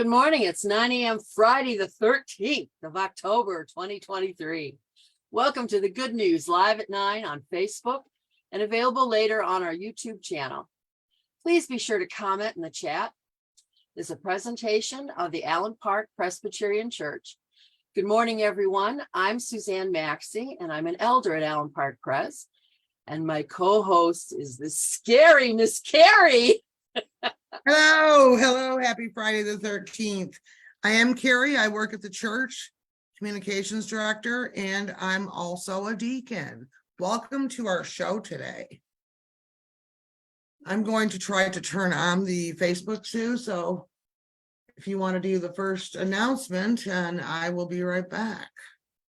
Good morning. It's 9 a.m. Friday, the 13th of October, 2023. Welcome to the Good News live at 9 on Facebook and available later on our YouTube channel. Please be sure to comment in the chat. This is a presentation of the Allen Park Presbyterian Church. Good morning, everyone. I'm Suzan Maxey, and I'm an elder at Allen Park Pres. And my co-host is the scary Miss Kerri. Hello, happy Friday the 13th. I am Kerri. I work at the church, communications director, and I'm also a deacon. Welcome to our show today. I'm going to try to turn on the Facebook too, so if you want to do the first announcement, and I will be right back.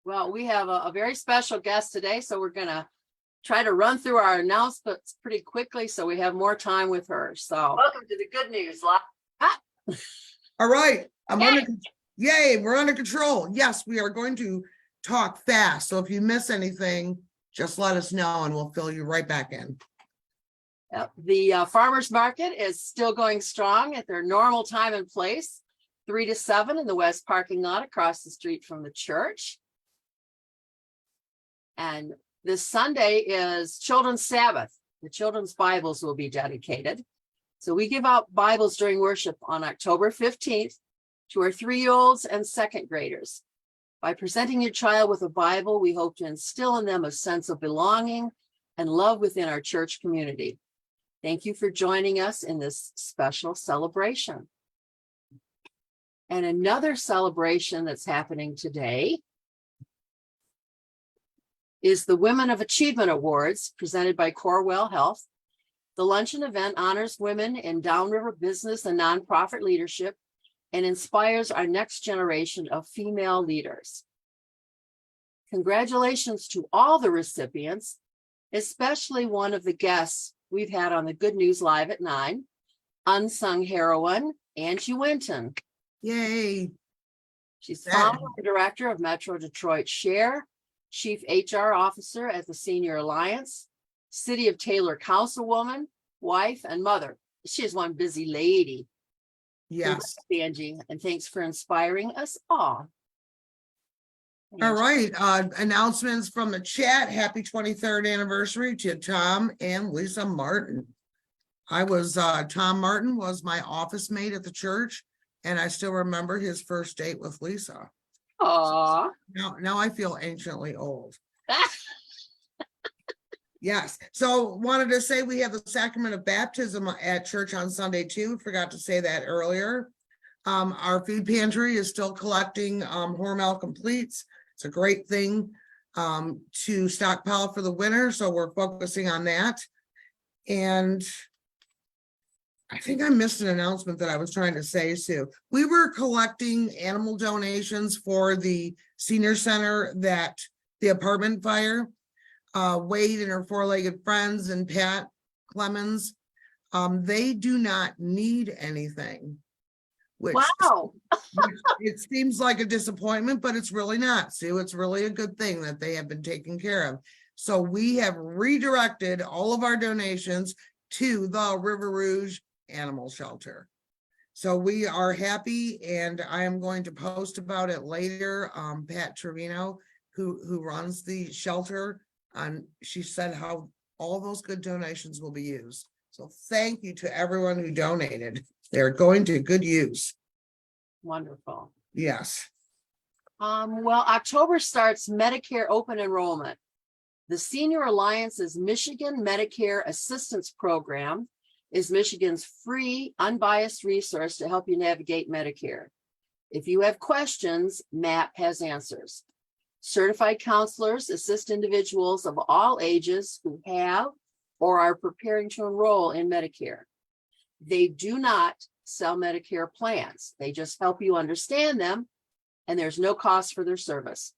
Well, we have a very special guest today, so we're going to try to run through our announcements pretty quickly so we have more time with her. So welcome to the Good News live. All right. Yay, we're under control. Yes, we are going to talk fast. So if you miss anything, just let us know and we'll fill you right back in. Yep. The farmers market is still going strong at their normal time and place, 3 to 7 in the west parking lot across the street from the church. And this Sunday is Children's Sabbath. The children's Bibles will be dedicated. So we give out Bibles during worship on October 15th to our 3-year-olds and 2nd graders. By presenting your child with a Bible, we hope to instill in them a sense of belonging and love within our church community. Thank you for joining us in this special celebration. And another celebration that's happening today is the Women of Achievement Awards presented by Corewell Health. The luncheon event honors women in downriver business and nonprofit leadership and inspires our next generation of female leaders. Congratulations to all the recipients, especially one of the guests we've had on the Good News Live at 9, unsung heroine, Angie Winton. Yay. She's founder and director of Metro Detroit Share, Chief HR Officer at the Senior Alliance, City of Taylor Councilwoman, wife, and mother. She is one busy lady. Yes. Angie, and thanks for inspiring us all. All right. Announcements from the chat. Happy 23rd anniversary to Tom and Lisa Martin. Tom Martin was my office mate at the church, and I still remember his first date with Lisa. Aww. Now I feel anciently old. Yes. So wanted to say we have the sacrament of baptism at church on Sunday too. Forgot to say that earlier. Our food pantry is still collecting Hormel completes. It's a great thing to stockpile for the winter. So we're focusing on that. And I think I missed an announcement that I was trying to say, Sue. We were collecting animal donations for the senior center that the apartment fire. Wade and her 4-legged friends and Pat Clemens, they do not need anything. Which it seems like a disappointment, but it's really not, Sue. It's really a good thing that they have been taken care of. So we have redirected all of our donations to the River Rouge Animal Shelter. So we are happy, and I am going to post about it later. Pat Trevino, who runs the shelter, she said how all those good donations will be used. So thank you to everyone who donated. They're going to good use. Wonderful. Yes. Well, October starts Medicare open enrollment. The Senior Alliance's Michigan Medicare Assistance Program is Michigan's free, unbiased resource to help you navigate Medicare. If you have questions, MAP has answers. Certified counselors assist individuals of all ages who have or are preparing to enroll in Medicare. They do not sell Medicare plans. They just help you understand them, and there's no cost for their service.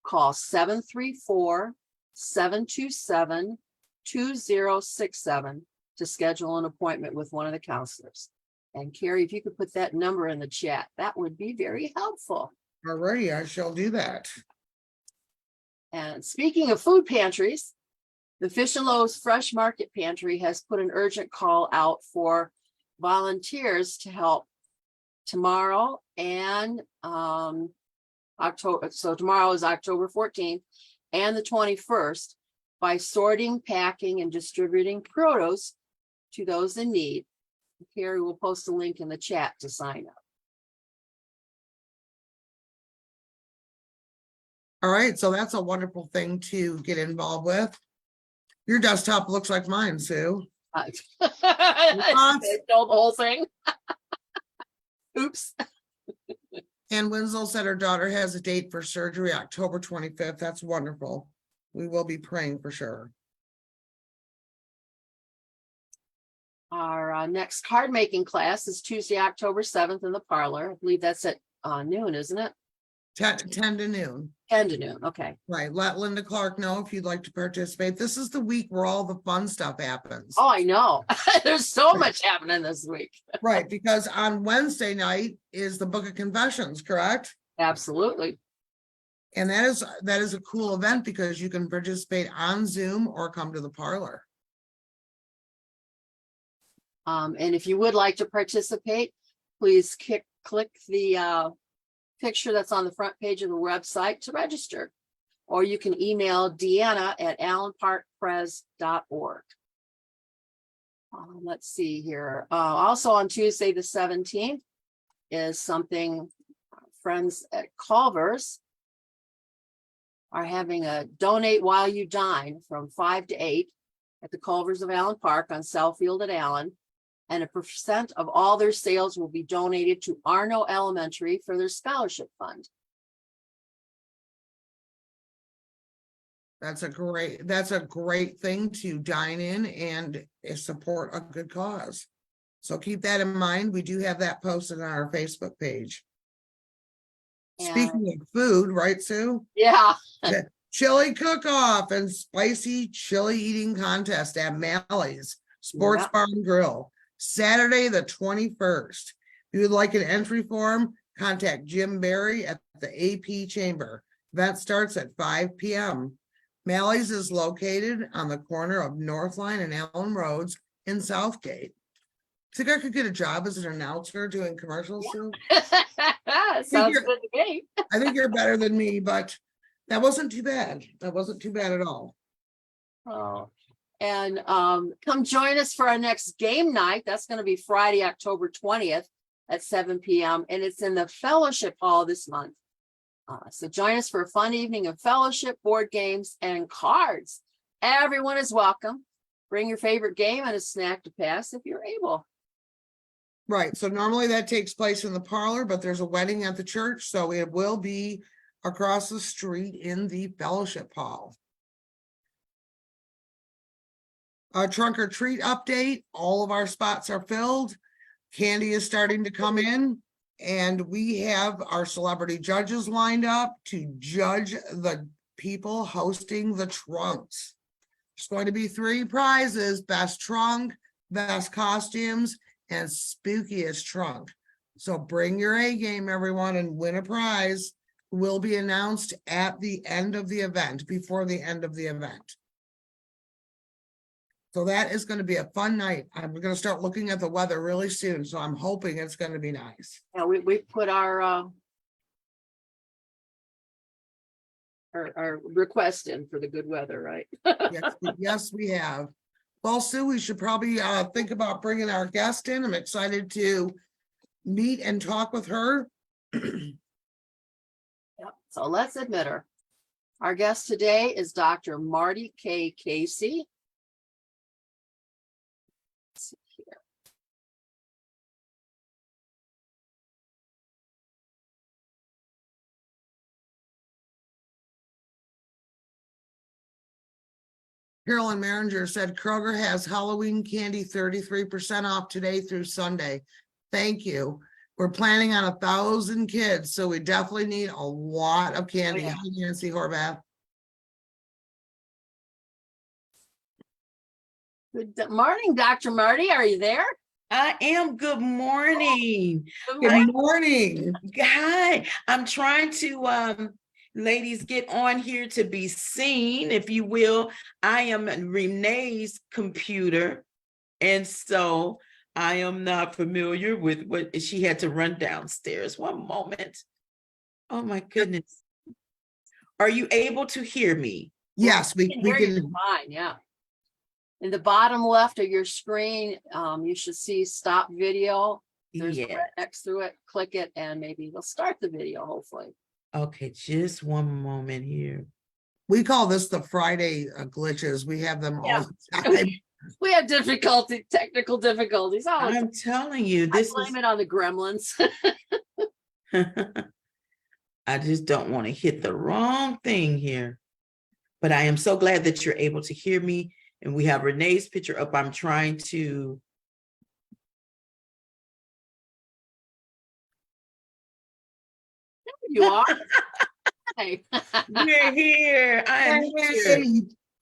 Call 734-727-2067 to schedule an appointment with one of the counselors. And Kerri, if you could put that number in the chat, that would be very helpful. All righty, I shall do that. And speaking of food pantries, the Fish and Loaves Fresh Market Pantry has put an urgent call out for volunteers to help tomorrow and October. So tomorrow is October 14th and the 21st by sorting, packing, and distributing produce to those in need. Kerri will post a link in the chat to sign up. All right, so that's a wonderful thing to get involved with. Your desktop looks like mine, Sue. Don't the whole thing. Oops. And Winslow said her daughter has a date for surgery, October 25th. That's wonderful. We will be praying for sure. Our next card making class is Tuesday, October 7th in the parlor. I believe that's at noon, isn't it? 10 to noon. 10 to noon. Okay. Right. Let Linda Clark know if you'd like to participate. This is the week where all the fun stuff happens. Oh, I know. There's so much happening this week. Right. Because on Wednesday night is the Book of Confessions, correct? Absolutely. And that is a cool event because you can participate on Zoom or come to the parlor. And if you would like to participate, please click the picture that's on the front page of the website to register, or you can email Deanna at allenparkpres.org. Let's see here. Also on Tuesday, the 17th is something friends at Culver's are having a donate while you dine from 5 to 8 at the Culver's of Allen Park on Southfield at Allen. And a percent of all their sales will be donated to Arno Elementary for their scholarship fund. That's a great thing to dine in and support a good cause. So keep that in mind. We do have that posted on our Facebook page. And speaking of food, right, Sue? yeah. Chili cook-off and spicy chili eating contest at Mally's Sports Bar and Grill. Saturday, the 21st. If you would like an entry form, contact Jim Barry at the AP Chamber. Event starts at 5 p.m. Mally's is located on the corner of North Line and Allen Roads in Southgate. Think I could get a job as an announcer doing commercials soon? Sounds good to me. I think you're better than me, but that wasn't too bad. That wasn't too bad at all. Oh. And come join us for our next game night. That's going to be Friday, October 20th at 7 p.m. And it's in the fellowship hall this month. So join us for a fun evening of fellowship, board games, and cards. Everyone is welcome. Bring your favorite game and a snack to pass if you're able. Right. So normally that takes place in the parlor, but there's a wedding at the church. So it will be across the street in the fellowship hall. A trunk or treat update. All of our spots are filled. Candy is starting to come in, and we have our celebrity judges lined up to judge the people hosting the trunks. There's going to be 3 prizes: best trunk, best costumes, and spookiest trunk. So bring your A game, everyone, and win a prize. Will be announced at the end of the event, before the end of the event. So that is going to be a fun night. I'm going to start looking at the weather really soon, so I'm hoping it's going to be nice. Yeah, we put our request in for the good weather, right? Yes, we have. Well, Sue, we should probably think about bringing our guest in. I'm excited to meet and talk with her. Yep. So let's admit her. Our guest today is Dr. Marty K. Casey. Let's see here. Carolyn Maringer said Kroger has Halloween candy 33% off today through Sunday. Thank you. We're planning on 1,000 kids, so we definitely need a lot of candy. Oh, yeah. Hi, Nancy Horvath. Good morning, Dr. Marty. Are you there? I am. Good morning. Good morning. Hi. I'm trying to ladies get on here to be seen, if you will. I am Renee's computer, and so I am not familiar with what she had to run downstairs. One moment. Oh my goodness. Are you able to hear me? Yes, we Hear you can. fine, yeah. In the bottom left of your screen, you should see stop video. There's a Yeah. red X through it. Click it, and maybe we'll start the video, hopefully. Okay, just one moment here. We call this the Friday glitches. We have them all the time. We have technical difficulties. Oh, I'm telling you, I this blame it on the gremlins. is. I just don't want to hit the wrong thing here. But I am so glad that you're able to hear me. And we have Renee's picture up. I'm trying to. You are. Hey. We're here. I am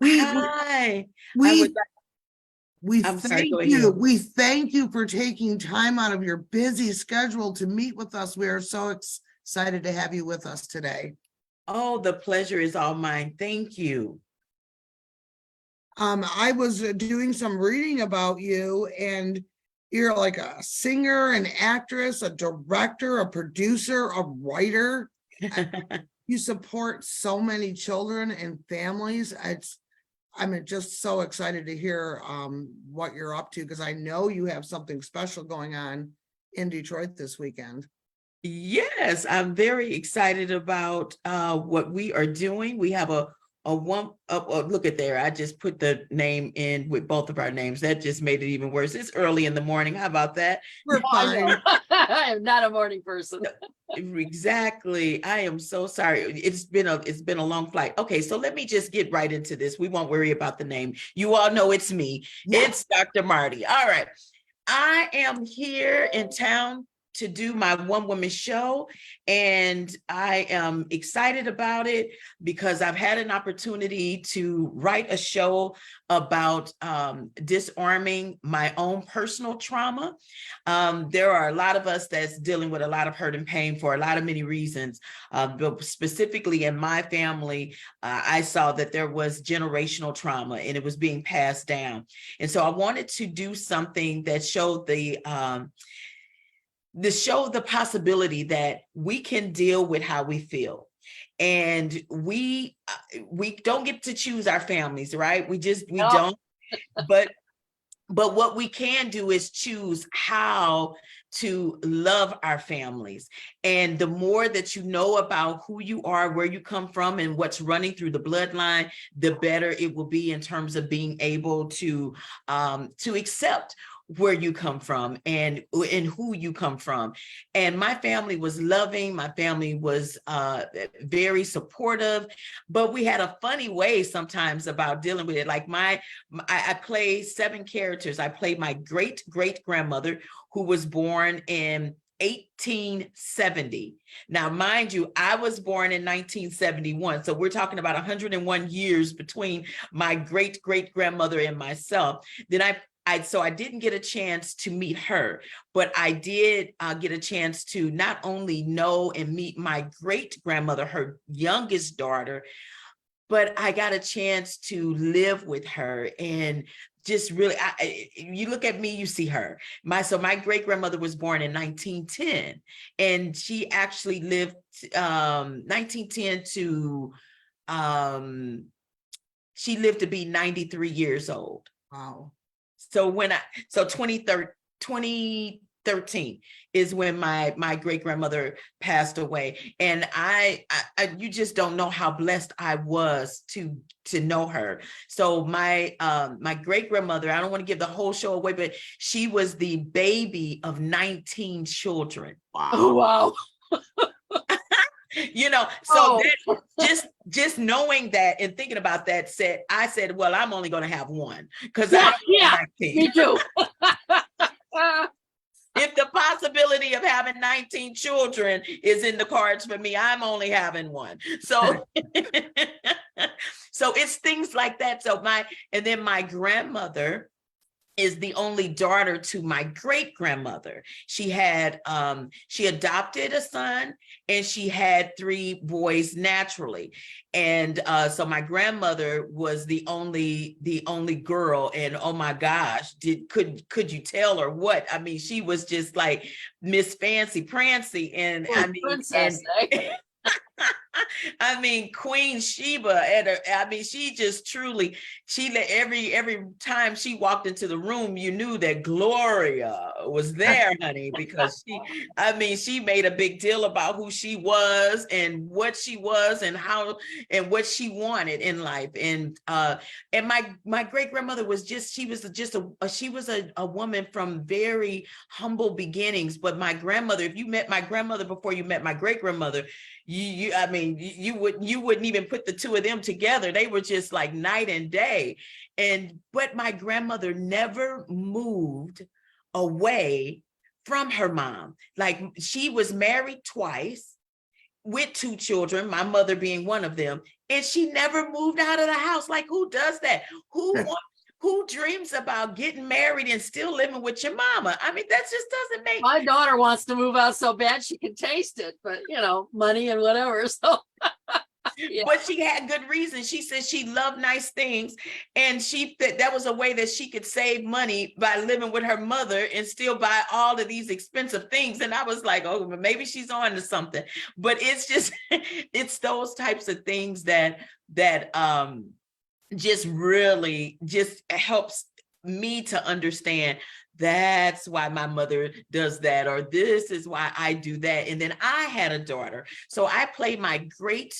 here. Hi. I'm sorry, go ahead. We thank you for taking time out of your busy schedule to meet with us. We are so excited to have you with us today. Oh, the pleasure is all mine. Thank you. I was doing some reading about you, and you're like a singer, an actress, a director, a producer, a writer. You support so many children and families. I'm just so excited to hear what you're up to, because I know you have something special going on in Detroit this weekend. Yes, I'm very excited about what we are doing. We have a look at there. I just put the name in with both of our names. That just made it even worse. It's early in the morning. How about that? We're fine. I am not a morning person. Exactly. I am so sorry. It's been a long flight. Okay, so let me just get right into this. We won't worry about the name. You all know it's me. Yeah. It's Dr. Marty. All right. I am here in town to do my one-woman show, and I am excited about it because I've had an opportunity to write a show about disarming my own personal trauma. There are a lot of us that's dealing with a lot of hurt and pain for a lot of many reasons, but specifically in my family, I saw that there was generational trauma and it was being passed down. And so I wanted to do something that showed the possibility that we can deal with how we feel. And we don't get to choose our families, right? We don't. But what we can do is choose how to love our families. And the more that you know about who you are, where you come from, and what's running through the bloodline, the better it will be in terms of being able to accept where you come from and who you come from. And my family was loving. My family was very supportive, but we had a funny way sometimes about dealing with it. Like I play 7 characters. I played my great-great-grandmother, who was born in 1870. Now, mind you, I was born in 1971. So we're talking about 101 years between my great-great-grandmother and myself. Then I didn't get a chance to meet her, but I did get a chance to not only know and meet my great-grandmother, her youngest daughter, but I got a chance to live with her. And just really, you look at me, you see her. My great-grandmother was born in 1910, and she actually lived 1910 to, she lived to be 93 years old. Wow. So 2013 is when my great-grandmother passed away. And I you just don't know how blessed I was to know her. So my great-grandmother, I don't want to give the whole show away, but she was the baby of 19 children. Wow. Oh, wow. So that, just knowing that and thinking about that, I said, well, I'm only going to have one, because I don't have 19. Me too. If the possibility of having 19 children is in the cards for me, I'm only having one. So, so it's things like that. So my grandmother is the only daughter to my great grandmother. She had she adopted a son, and she had 3 boys naturally. And so my grandmother was the only girl. And oh my gosh, could you tell her what? I mean, she was just like Miss Fancy Prancy. And Oh, I mean, princess, eh? I mean, Queen Sheba at her, I mean, she just truly, she let every time she walked into the room, you knew that Gloria was there, honey, because I mean, she made a big deal about who she was and what she was and how and what she wanted in life. And my great grandmother was just, she was a woman from very humble beginnings. But my grandmother, if you met my grandmother before you met my great grandmother, I mean, you wouldn't even put the 2 of them together. They were just like night and day. But my grandmother never moved away from her mom. Like, she was married twice with 2 children, my mother being one of them, and she never moved out of the house. Like, who does that? Who dreams about getting married and still living with your mama? I mean, that just doesn't make. My daughter wants to move out so bad she can taste it, but money and whatever. So yeah. But she had good reason. She said she loved nice things, and that was a way that she could save money by living with her mother and still buy all of these expensive things. And I was like, oh, maybe she's on to something. But it's just it's those types of things that just really just helps me to understand that's why my mother does that, or this is why I do that. And then I had a daughter. So I played my great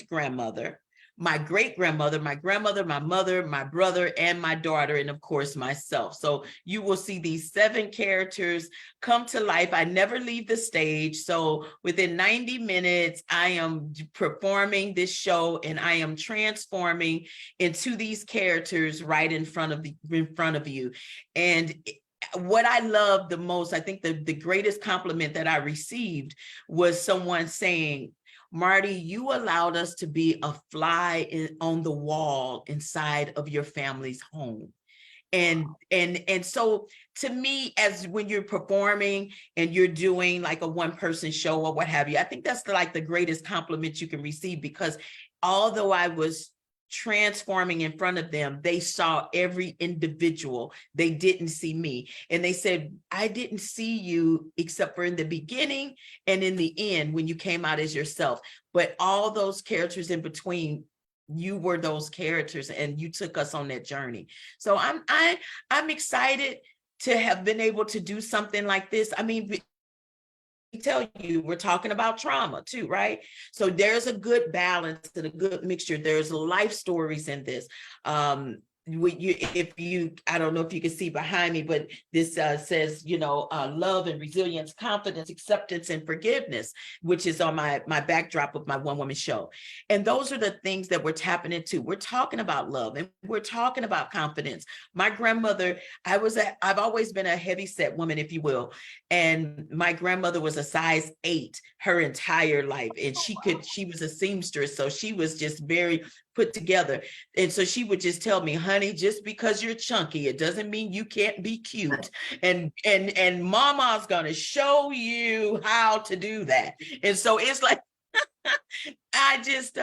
grandmother, my great grandmother, my grandmother, my mother, my brother, and my daughter, and of course myself. So you will see these 7 characters come to life. I never leave the stage. So within 90 minutes, I am performing this show, and I am transforming into these characters right in front of you. And what I love the most, I think the greatest compliment that I received was someone saying, Marty, you allowed us to be a fly on the wall inside of your family's home. And so to me, as when you're performing and you're doing like a 1-person show or what have you, I think that's like the greatest compliment you can receive, because although I was transforming in front of them, they saw every individual. They didn't see me. And they said, I didn't see you except for in the beginning and in the end when you came out as yourself. But all those characters in between, you were those characters, and you took us on that journey. So I'm excited to have been able to do something like this. I mean, tell you, we're talking about trauma too, right? So there's a good balance and a good mixture. There's life stories in this. I don't know if you can see behind me, but this says, love and resilience, confidence, acceptance, and forgiveness, which is on my backdrop of my one woman show. And those are the things that we're tapping into. We're talking about love, and we're talking about confidence. My grandmother, I've always been a heavy set woman, if you will. And my grandmother was a size 8 her entire life. And she was a seamstress. So she was just very put together. And so she would just tell me, honey, just because you're chunky, it doesn't mean you can't be cute. And mama's gonna show you how to do that. And so it's like, I just,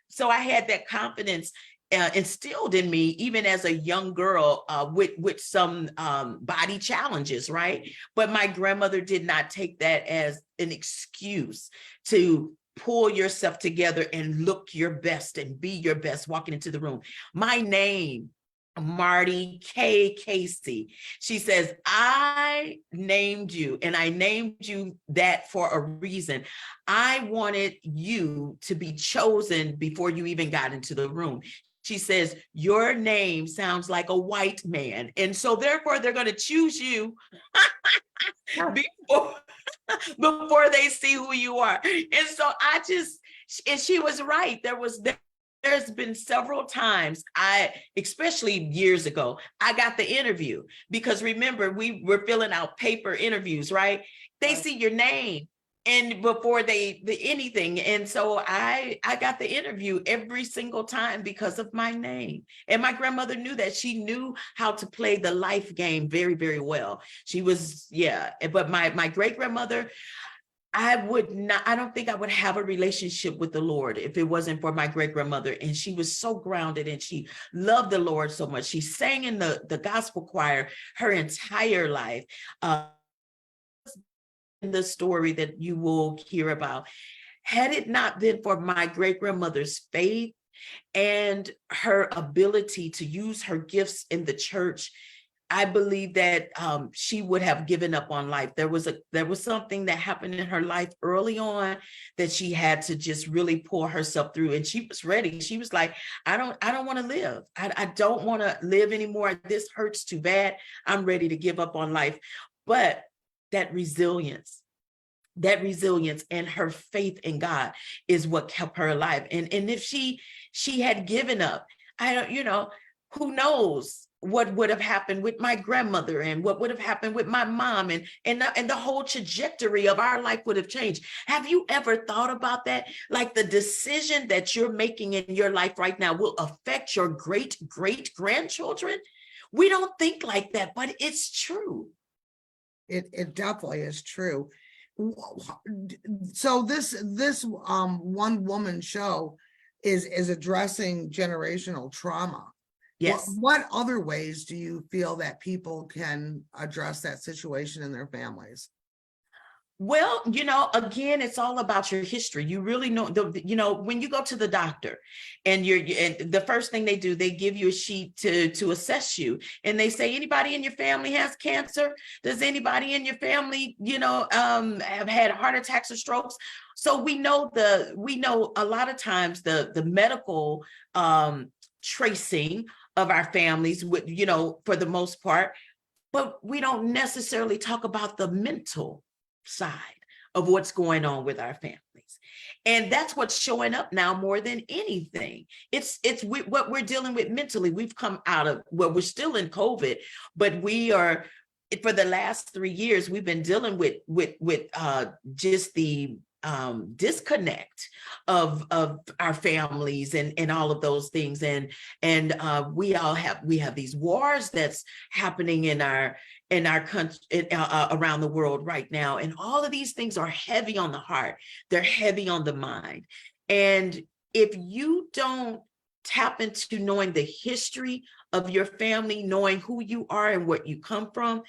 so I had that confidence instilled in me, even as a young girl with some body challenges, right? But my grandmother did not take that as an excuse to pull yourself together and look your best and be your best walking into the room. My name, Marty K. Casey. She says, I named you, and I named you that for a reason. I wanted you to be chosen before you even got into the room. She says, your name sounds like a white man. And so therefore they're going to choose you before they see who you are. And so and she was right. There's been several times especially years ago, I got the interview, because remember, we were filling out paper interviews, right? They see your name and before anything. And so I got the interview every single time because of my name. And my grandmother knew that. She knew how to play the life game very, very well. She was, yeah. But my great grandmother, I don't think I would have a relationship with the Lord if it wasn't for my great grandmother. And she was so grounded and she loved the Lord so much. She sang in the gospel choir her entire life. The story that you will hear about, had it not been for my great grandmother's faith and her ability to use her gifts in the church, I believe that she would have given up on life. There was something that happened in her life early on that she had to just really pull herself through, and she was ready. She was like, I don't want to live. I don't want to live anymore. This hurts too bad. I'm ready to give up on life. But that resilience and her faith in God is what kept her alive. And if she had given up, who knows what would have happened with my grandmother and what would have happened with my mom, and the whole trajectory of our life would have changed. Have you ever thought about that? Like, the decision that you're making in your life right now will affect your great grandchildren. We don't think like that, but it's true. It definitely is true. So this one woman show is addressing generational trauma. Yes. What other ways do you feel that people can address that situation in their families? Well, again, it's all about your history. You really know, when you go to the doctor and and the first thing they do, they give you a sheet to assess you. And they say, anybody in your family has cancer? Does anybody in your family, have had heart attacks or strokes? So we know a lot of times the medical tracing of our families with, for the most part, but we don't necessarily talk about the mental side of what's going on with our families. And that's what's showing up now more than anything. It's what we're dealing with mentally. We've come out of, we're still in COVID, but we are, for the last 3 years, we've been dealing with just the disconnect of our families and all of those things. And we have these wars that's happening in our country, around the world right now. And all of these things are heavy on the heart. They're heavy on the mind. And if you don't tap into knowing the history of your family, knowing who you are and where you come from,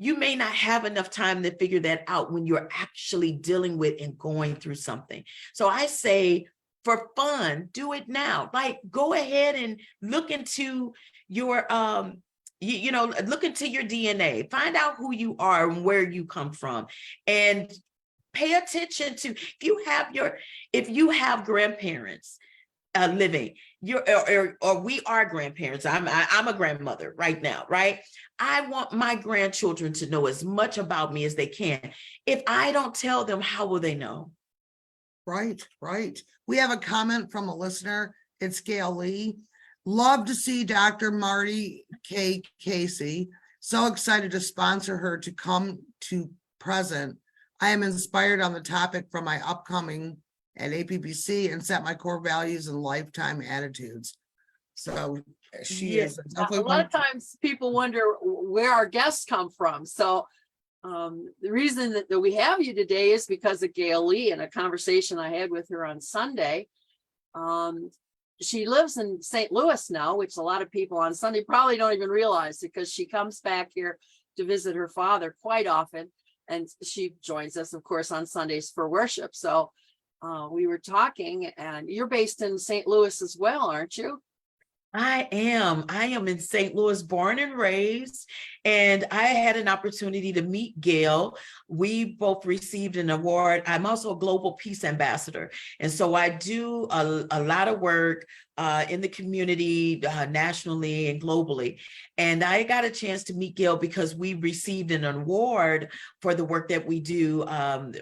you may not have enough time to figure that out when you're actually dealing with and going through something. So I say, for fun, do it now. Like, go ahead and look into your, look into your DNA, find out who you are and where you come from, and pay attention to, if you have grandparents living, or we are grandparents. I'm a grandmother right now, right? I want my grandchildren to know as much about me as they can. If I don't tell them, how will they know? Right. We have a comment from a listener. It's Gail Lee. Love to see Dr. Marty K. Casey. So excited to sponsor her to come to present. I am inspired on the topic from my upcoming at APPC and set my core values and lifetime attitudes. So she is definitely a lot of times people wonder where our guests come from. So the reason that we have you today is because of Gail Lee and a conversation I had with her on Sunday. She lives in St. Louis now, which a lot of people on Sunday probably don't even realize, because she comes back here to visit her father quite often. And she joins us, of course, on Sundays for worship. So we were talking, and you're based in St. Louis as well, aren't you? I am in St. Louis, born and raised, and I had an opportunity to meet Gail. We both received an award. I'm also a Global Peace Ambassador, and so I do a lot of work in the community, nationally and globally. And I got a chance to meet Gail because we received an award for the work that we do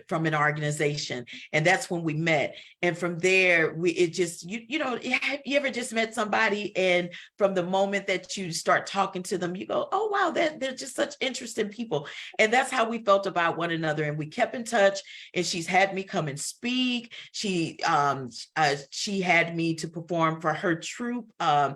from an organization. And that's when we met. And from there, you ever just met somebody And from the moment that you start talking to them, you go, oh, wow, they're just such interesting people. And that's how we felt about one another. And we kept in touch, and she's had me come and speak. She had me to perform for her troupe. I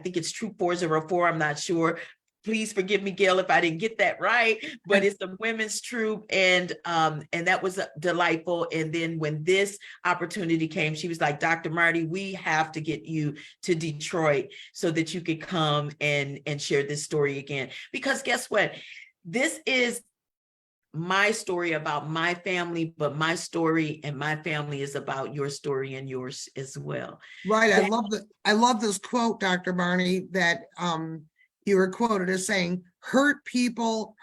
think it's Troop 404. I'm not sure. Please forgive me, Gail, if I didn't get that right, but it's a women's troupe, and that was delightful. And then when this opportunity came, she was like, Dr. Marty, we have to get you to Detroit so that you could come and share this story again. Because guess what? This is my story about my family, but my story and my family is about your story and yours as well. Right. I love this quote, Dr. Marty, that you were quoted as saying, hurt people,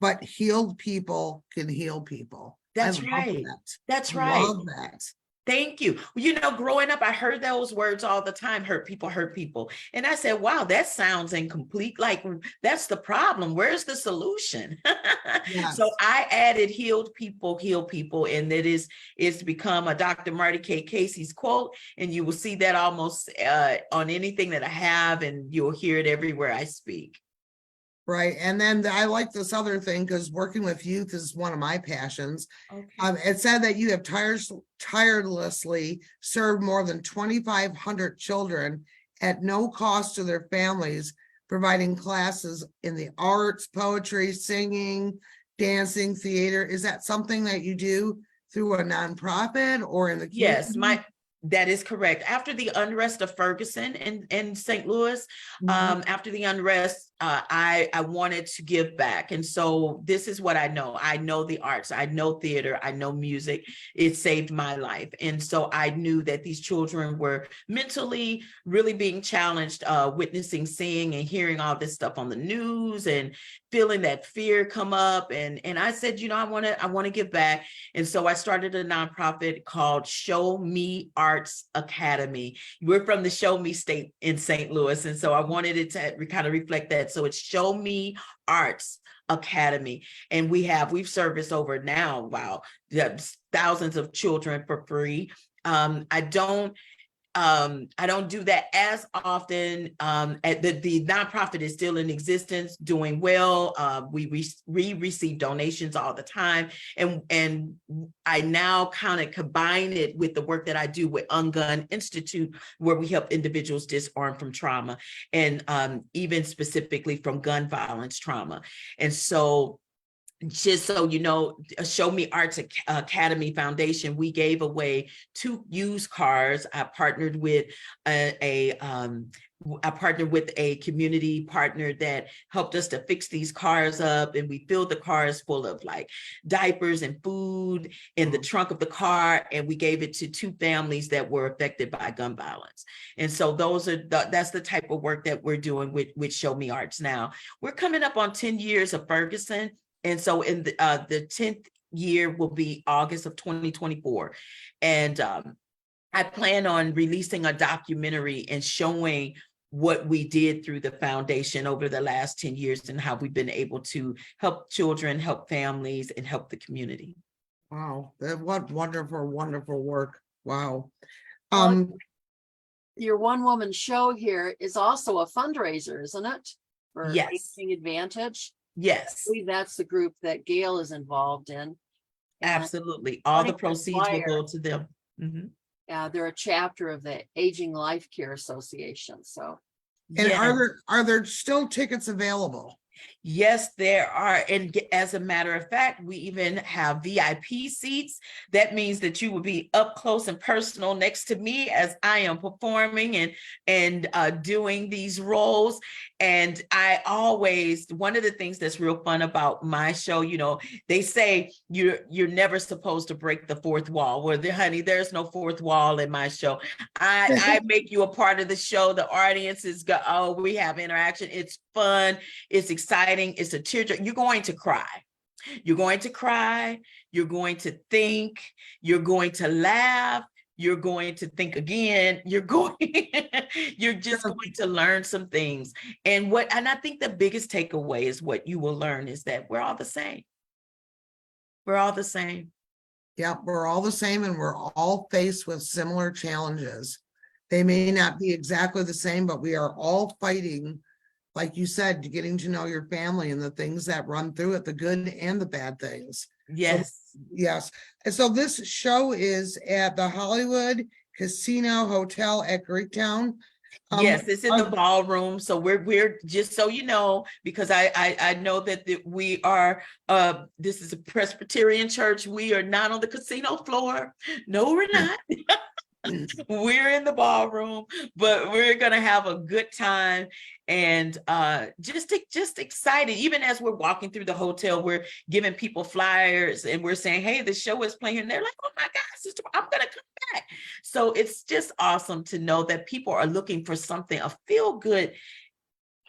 but healed people can heal people. That's I love right. that. That's I right. love that. Thank you. You know, growing up, I heard those words all the time, hurt people. And I said, wow, that sounds incomplete. Like, that's the problem. Where's the solution? Yes. So I added healed people, heal people. And that it's become a Dr. Marty K. Casey's quote. And you will see that almost on anything that I have, and you'll hear it everywhere I speak. Right. And then I like this other thing, because working with youth is one of my passions. Okay. It said that you have tirelessly served more than 2,500 children at no cost to their families, providing classes in the arts, poetry, singing, dancing, theater. Is that something that you do through a nonprofit or in the community? Yes, that is correct. After the unrest of Ferguson in St. Louis, after the unrest, I wanted to give back. And so this is what I know. I know the arts, I know theater, I know music. It saved my life. And so I knew that these children were mentally really being challenged, witnessing, seeing, and hearing all this stuff on the news and feeling that fear come up. And I said, you know, I want to give back. And so I started a nonprofit called Show Me Arts Academy. We're from the Show Me state in St. Louis. And so I wanted it to kind of reflect that. So it's Show Me Arts Academy. And we've serviced over now, wow, thousands of children for free. I don't do that as often. The nonprofit is still in existence, doing well. We receive donations all the time, and I now kind of combine it with the work that I do with UnGUN Institute, where we help individuals disarm from trauma, and even specifically from gun violence trauma. And so, just so you know, Show Me Arts Academy Foundation, we gave away 2 used cars. I partnered with a community partner that helped us to fix these cars up, and we filled the cars full of like diapers and food in the trunk of the car, and we gave it to 2 families that were affected by gun violence. And so that's the type of work that we're doing with Show Me Arts now. We're coming up on 10 years of Ferguson. And so in the 10th year will be August of 2024. And I plan on releasing a documentary and showing what we did through the foundation over the last 10 years and how we've been able to help children, help families, and help the community. Wow, what wonderful, wonderful work. Wow. Your one-woman show here is also a fundraiser, isn't it? For Yes. Aging Advantage. Yes. I believe that's the group that Gail is involved in. And absolutely. All the funny proceeds will flyer. go to them. Mhm. They're a chapter of the Aging Life Care Association. So, And Yeah. are there still tickets available? Yes, there are. And as a matter of fact, we even have VIP seats. That means that you will be up close and personal next to me as I am performing and doing these roles. And one of the things that's real fun about my show, you know, they say you're never supposed to break the 4th wall. Well, honey, there's no 4th wall in my show. I make you a part of the show. The audience we have interaction. It's fun. It's exciting. It's a tearjerker. You're going to cry. You're going to cry. You're going to think. You're going to laugh. You're going to think again. You're just going to learn some things. And I think the biggest takeaway is what you will learn is that we're all the same. We're all the same. Yeah, we're all the same, and we're all faced with similar challenges. They may not be exactly the same, but we are all fighting, like you said, getting to know your family and the things that run through it, the good and the bad things. Yes. Yes. And so this show is at the Hollywood Casino Hotel at Greektown. Yes, it's in the ballroom. So we're just so you know, because I know that we are this is a Presbyterian church. We are not on the casino floor. No, we're not. We're in the ballroom, but we're gonna have a good time and just excited. Even as we're walking through the hotel, we're giving people flyers and we're saying, hey, the show is playing, and they're like, oh my God, sister, I'm gonna come back. So it's just awesome to know that people are looking for something, a feel-good,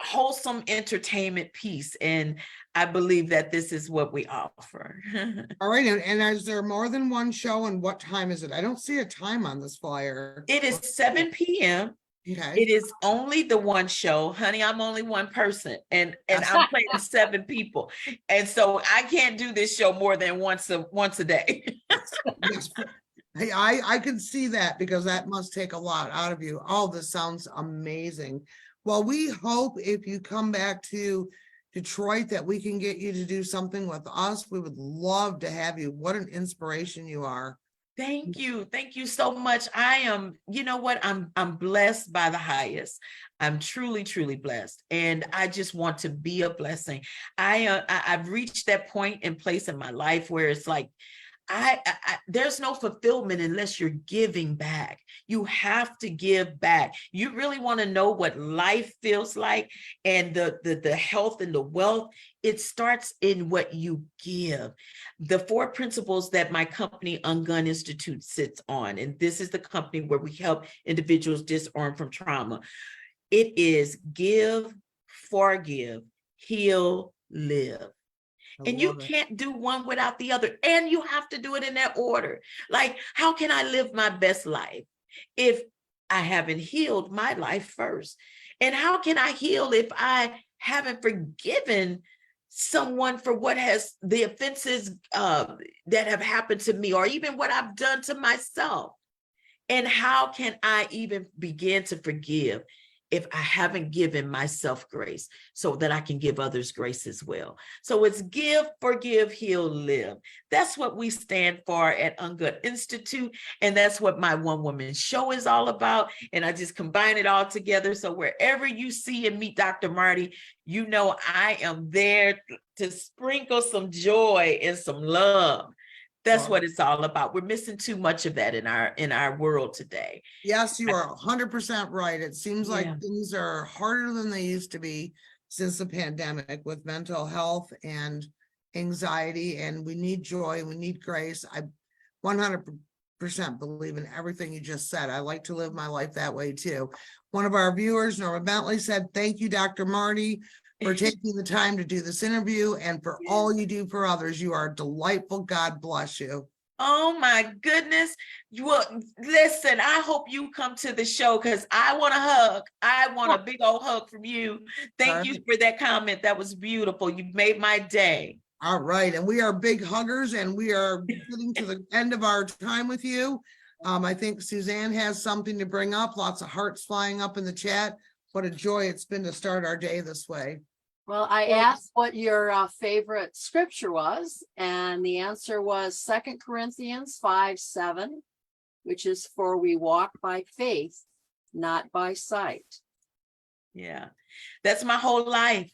wholesome entertainment piece, and I believe that this is what we offer. All right, and is there more than one show, and what time is it? I don't see a time on this flyer. It is 7 p.m. Okay. It is only the one show, honey. I'm only one person, and I'm playing 7 people, and so I can't do this show more than once a day. Yes. Hey, I can see that, because that must take a lot out of you. Oh, this sounds amazing. Well, we hope if you come back to Detroit that we can get you to do something with us. We would love to have you. What an inspiration you are. Thank you. Thank you so much. I am, you know what? I'm blessed by the highest. I'm truly, truly blessed. And I just want to be a blessing. I've reached that point and place in my life where it's like, there's no fulfillment unless you're giving back. You have to give back. You really want to know what life feels like, and the health and the wealth, it starts in what you give. The 4 principles that my company UnGUN Institute sits on, and this is the company where we help individuals disarm from trauma. It is give, forgive, heal, live. And you can't do one without the other. And you have to do it in that order. Like, how can I live my best life if I haven't healed my life first? And how can I heal if I haven't forgiven someone for what has the offenses that have happened to me, or even what I've done to myself? And how can I even begin to forgive if I haven't given myself grace, so that I can give others grace as well? So it's give, forgive, heal, live. That's what we stand for at UnGUN Institute. And that's what my one woman show is all about. And I just combine it all together. So wherever you see and meet Dr. Marty, you know I am there to sprinkle some joy and some love. That's what it's all about. We're missing too much of that in our world today. Yes, you are 100% right. It seems like things are harder than they used to be since the pandemic, with mental health and anxiety, and we need joy, we need grace. I 100% believe in everything you just said. I like to live my life that way too. One of our viewers, Norma Bentley, said, thank you, Dr. Marty, for taking the time to do this interview and for all you do for others. You are delightful. God bless you. Oh my goodness. Well, listen, I hope you come to the show, because I want a hug. I want a big old hug from you. Thank you for that comment. That was beautiful. You made my day. All right. And we are big huggers, and we are getting to the end of our time with you. I think Suzanne has something to bring up. Lots of hearts flying up in the chat. What a joy it's been to start our day this way. Well, I asked what your favorite scripture was, and the answer was 2 Corinthians 5:7, which is, for we walk by faith, not by sight. Yeah, that's my whole life.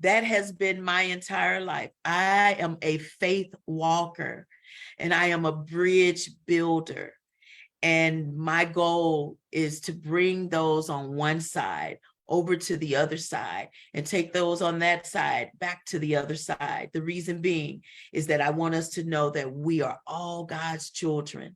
That has been my entire life. I am a faith walker, and I am a bridge builder. And my goal is to bring those on one side over to the other side, and take those on that side back to the other side. The reason being is that I want us to know that we are all God's children,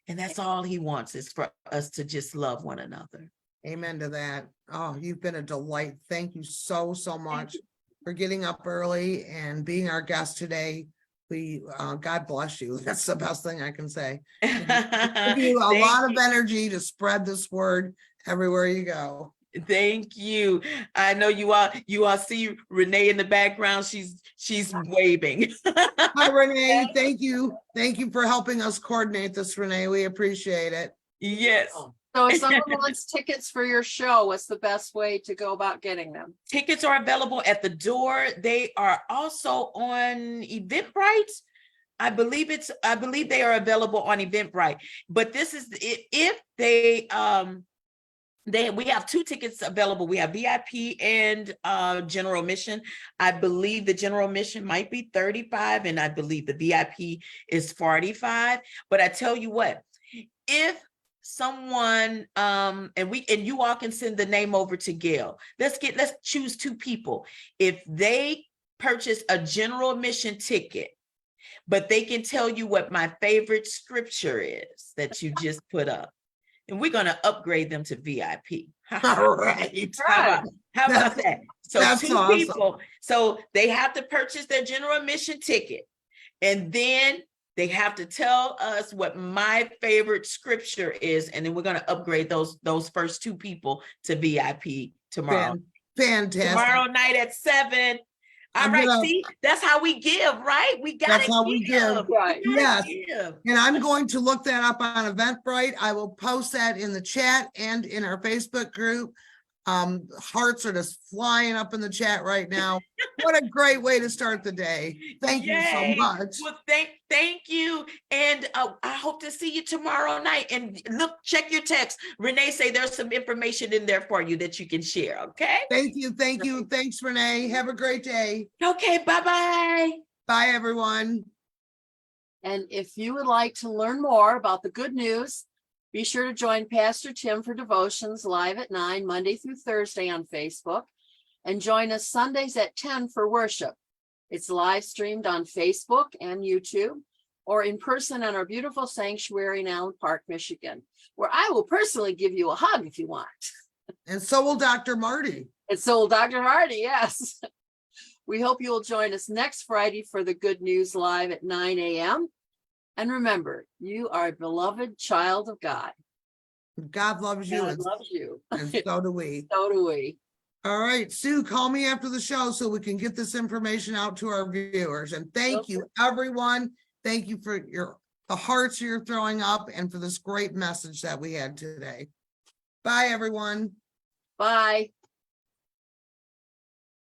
and that's all he wants, is for us to just love one another. Amen to that. Oh, you've been a delight. Thank you so much for getting up early and being our guest today. We God bless you. That's the best thing I can say. Give you a lot of energy to spread this word everywhere you go. Thank you. I know you all see Renee in the background. She's waving. Hi, Renee. Thank you. Thank you for helping us coordinate this, Renee. We appreciate it. Yes. So if someone wants tickets for your show, what's the best way to go about getting them? Tickets are available at the door. They are also on Eventbrite. I believe they are available on Eventbrite. But this is if we have 2 tickets available. We have VIP and general admission. I believe the general admission might be $35, and I believe the VIP is $45. But I tell you what, if someone and you all can send the name over to Gail. Let's choose 2 people. If they purchase a general admission ticket, but they can tell you what my favorite scripture is that you just put up, and we're going to upgrade them to VIP. All right. How about that? So that's 2 awesome. people. So they have to purchase their general admission ticket, and then they have to tell us what my favorite scripture is, and then we're going to upgrade those first 2 people to VIP tomorrow. Fantastic. Tomorrow night at 7. All right, see, that's how we give, right? We got to give. That's how we give. Right. Yes. Give. And I'm going to look that up on Eventbrite. I will post that in the chat and in our Facebook group. Hearts are just flying up in the chat right now. What a great way to start the day. Thank you so much. Well, thank you. And I hope to see you tomorrow night. And look, check your text. Renee say there's some information in there for you that you can share. Okay. Thank you. Thank you. Thanks, Renee. Have a great day. Okay. Bye-bye. Bye, everyone. And if you would like to learn more about the good news, be sure to join Pastor Tim for devotions live at 9, Monday through Thursday on Facebook, and join us Sundays at 10 for worship. It's live streamed on Facebook and YouTube, or in person at our beautiful sanctuary in Allen Park, Michigan, where I will personally give you a hug if you want. And so will Dr. Marty. And so will Dr. Hardy, yes. We hope you will join us next Friday for the Good News Live at 9 a.m. And remember, you are a beloved child of God. God loves you. God loves you. And so do we. So do we. All right, Sue, call me after the show so we can get this information out to our viewers. And thank you, everyone. Thank you for the hearts you're throwing up and for this great message that we had today. Bye, everyone. Bye.